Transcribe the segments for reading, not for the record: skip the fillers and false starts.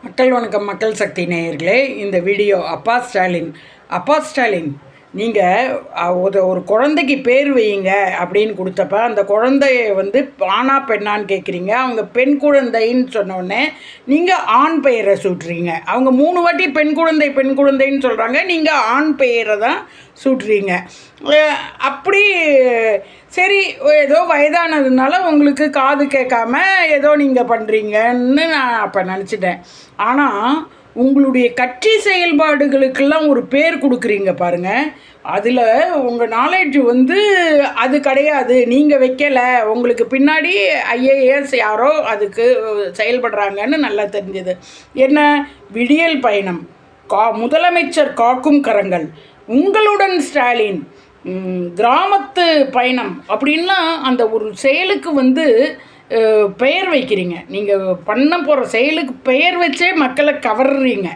மக்கள் வணக்கம். மக்கள் சக்தி நேயர்களே, இந்த வீடியோ அப்பா ஸ்டாலின் நீங்கள் ஒரு குழந்தைக்கு பேர் வையுங்க அப்படின்னு கொடுத்தப்ப அந்த குழந்தைய ஆணா பெண்ணான்னு கேட்குறீங்க. அவங்க பெண் குழந்தைன்னு சொன்னோடனே நீங்கள் ஆண் பெயரை சூட்டுறீங்க. அவங்க 3 வாட்டி பெண் குழந்தைன்னு சொல்கிறாங்க, நீங்கள் ஆண் பெயரை தான் சூட்டுறீங்க. அப்படி சரி, ஏதோ வயதானதுனால உங்களுக்கு காது கேட்காம ஏதோ நீங்கள் பண்ணுறீங்கன்னு நான் அப்போ நினச்சிட்டேன். ஆனால் உங்களுடைய கட்சி செயல்பாடுகளுக்கெல்லாம் ஒரு பேர் கொடுக்குறீங்க பாருங்கள். அதில் உங்கள் நாலேஜ் அது கிடையாது, நீங்கள் வைக்கலை, உங்களுக்கு பின்னாடி ஐஏஎஸ் யாரோ அதுக்கு செயல்படுறாங்கன்னு நல்லா தெரிஞ்சது. என்ன விடியல் பயணம், முதலமைச்சர் காக்கும் கரங்கள், உங்களுடன் ஸ்டாலின், கிராமத்து பயணம் அப்படின்லாம் அந்த ஒரு செயலுக்கு பெயர் வைக்கிறீங்க. நீங்கள் பண்ண போகிற செயலுக்கு பெயர் வச்சே மக்களை கவர்றீங்க.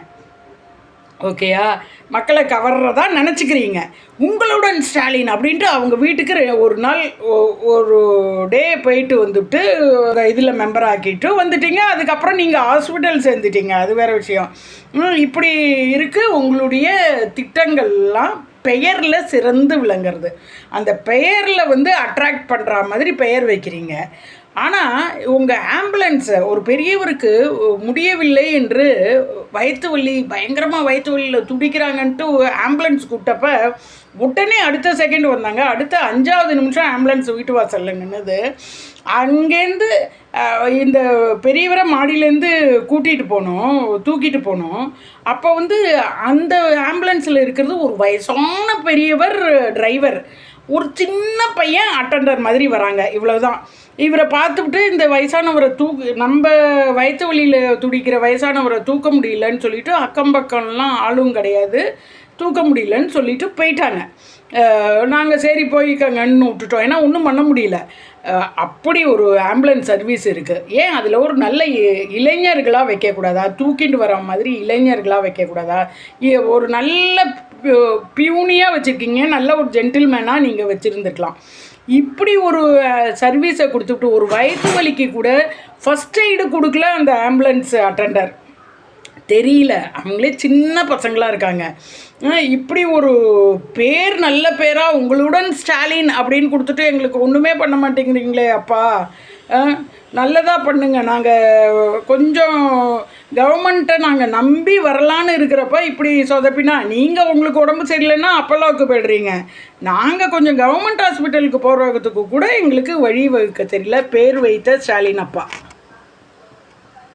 ஓகேயா? மக்களை கவர்றதா நினச்சிக்கிறீங்க. உங்களுடன் ஸ்டாலின் அப்படின்ட்டு அவங்க வீட்டுக்கு ஒரு நாள் ஒரு டே போயிட்டு இதில் மெம்பர் ஆக்கிட்டு வந்துட்டீங்க. அதுக்கப்புறம் நீங்கள் ஹாஸ்பிட்டல் சேர்ந்துட்டீங்க, அது வேறு விஷயம். இப்படி இருக்குது உங்களுடைய திட்டங்கள்லாம். பெயரில் சிறந்து விளங்குறது, அந்த பெயரில் அட்ராக்ட் பண்ணுற மாதிரி பெயர் வைக்கிறீங்க. ஆனால் உங்கள் ஆம்புலன்ஸை ஒரு பெரியவருக்கு முடியவில்லை என்று பயங்கரமாக வயிற்று வலியில் துடிக்கிறாங்கன்ட்டு ஆம்புலன்ஸ் கூப்பிட்டப்ப உடனே அடுத்த செகண்ட் வந்தாங்க. அடுத்த 5வது நிமிஷம் ஆம்புலன்ஸ் வீட்டு வாசலில் நின்றுது. அங்கேருந்து இந்த பெரியவரை மாடியிலேருந்து தூக்கிட்டு போனோம். அப்போ அந்த ஆம்புலன்ஸில் இருக்கிறது ஒரு வயசான பெரியவர் டிரைவர், ஒரு சின்ன பையன் அட்டெண்டர் மாதிரி வராங்க. இவ்வளோதான். இவரை பார்த்துக்கிட்டு இந்த வயசானவரை நம்ம வயிற்று வலியில் துடிக்கிற வயசானவரை தூக்க முடியலன்னு சொல்லிவிட்டு அக்கம் பக்கம்லாம் ஆளும் கிடையாது, தூக்க முடியலன்னு சொல்லிட்டு போயிட்டாங்க. நாங்கள் சரி போய்க்கங்கன்னு விட்டுட்டோம், ஏன்னா ஒன்றும் பண்ண முடியல. அப்படி ஒரு ஆம்புலன்ஸ் சர்வீஸ் இருக்குது. ஏன் அதில் ஒரு நல்ல இளைஞர்களாக வைக்கக்கூடாதா? தூக்கிட்டு வர மாதிரி இளைஞர்களாக வைக்கக்கூடாதா? ஒரு நல்ல பியூனியாக வச்சுருக்கீங்க, நல்ல ஒரு ஜென்டில்மேனாக நீங்கள் வச்சுருந்துருக்கலாம். இப்படி ஒரு சர்வீஸை கொடுத்துட்டு ஒரு வயிற்று வலிக்கு கூட ஃபஸ்ட் எய்டு கொடுக்கல அந்த ஆம்புலன்ஸ் அட்டெண்டர். தெரியல, அவங்களே சின்ன பசங்களாக இருக்காங்க. இப்படி ஒரு பேர், நல்ல பேராக உங்களுடன் ஸ்டாலின் அப்படின்னு கொடுத்துட்டு எங்களுக்கு ஒன்றுமே பண்ண மாட்டேங்கிறீங்களே அப்பா. நல்லதாக பண்ணுங்க. நாங்கள் கொஞ்சம் கவர்மெண்ட்டை நாங்கள் நம்பி வரலான்னு இருக்கிறப்ப இப்படி சொதப்பினா, நீங்கள் உங்களுக்கு உடம்பு சரியில்லைன்னா அப்போல்லாவுக்கு போய்டுறீங்க. நாங்கள் கொஞ்சம் கவர்மெண்ட் ஹாஸ்பிட்டலுக்கு போகிறதுக்கு கூட எங்களுக்கு வழி வகுக்க தெரியல. பேர் வைத்த ஸ்டாலின் அப்பா.